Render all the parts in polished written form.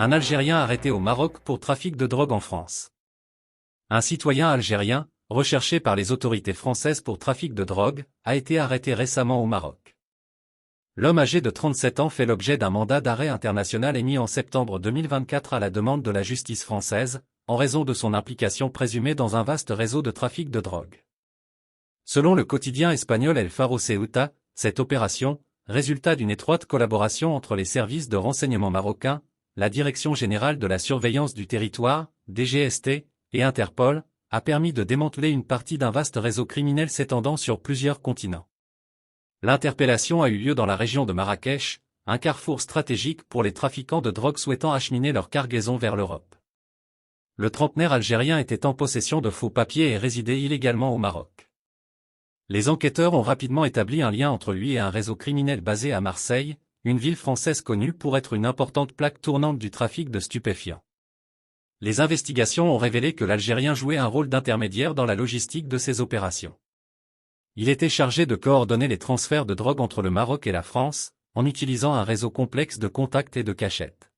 Un Algérien arrêté au Maroc pour trafic de drogue en France. Un citoyen algérien, recherché par les autorités françaises pour trafic de drogue, a été arrêté récemment au Maroc. L'homme âgé de 37 ans fait l'objet d'un mandat d'arrêt international émis en septembre 2024 à la demande de la justice française, en raison de son implication présumée dans un vaste réseau de trafic de drogue. Selon le quotidien espagnol El Faro Ceuta, cette opération, résultat d'une étroite collaboration entre les services de renseignement marocains, la Direction générale de la surveillance du territoire, DGST, et Interpol, a permis de démanteler une partie d'un vaste réseau criminel s'étendant sur plusieurs continents. L'interpellation a eu lieu dans la région de Marrakech, un carrefour stratégique pour les trafiquants de drogue souhaitant acheminer leur cargaison vers l'Europe. Le trentenaire algérien était en possession de faux papiers et résidait illégalement au Maroc. Les enquêteurs ont rapidement établi un lien entre lui et un réseau criminel basé à Marseille, une ville française connue pour être une importante plaque tournante du trafic de stupéfiants. Les investigations ont révélé que l'Algérien jouait un rôle d'intermédiaire dans la logistique de ces opérations. Il était chargé de coordonner les transferts de drogue entre le Maroc et la France, en utilisant un réseau complexe de contacts et de cachettes.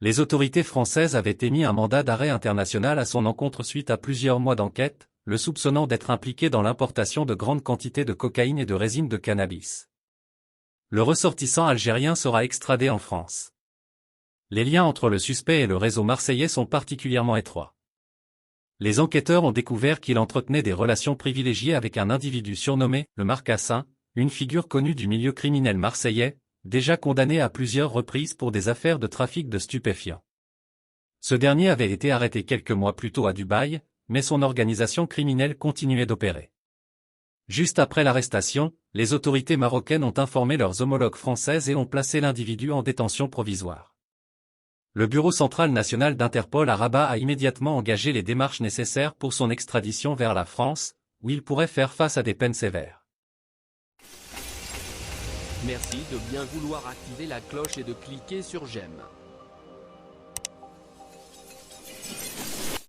Les autorités françaises avaient émis un mandat d'arrêt international à son encontre suite à plusieurs mois d'enquête, le soupçonnant d'être impliqué dans l'importation de grandes quantités de cocaïne et de résine de cannabis. Le ressortissant algérien sera extradé en France. Les liens entre le suspect et le réseau marseillais sont particulièrement étroits. Les enquêteurs ont découvert qu'il entretenait des relations privilégiées avec un individu surnommé le Marcassin, une figure connue du milieu criminel marseillais, déjà condamné à plusieurs reprises pour des affaires de trafic de stupéfiants. Ce dernier avait été arrêté quelques mois plus tôt à Dubaï, mais son organisation criminelle continuait d'opérer. Juste après l'arrestation, les autorités marocaines ont informé leurs homologues françaises et ont placé l'individu en détention provisoire. Le Bureau central national d'Interpol à Rabat a immédiatement engagé les démarches nécessaires pour son extradition vers la France, où il pourrait faire face à des peines sévères. Merci de bien vouloir activer la cloche et de cliquer sur j'aime.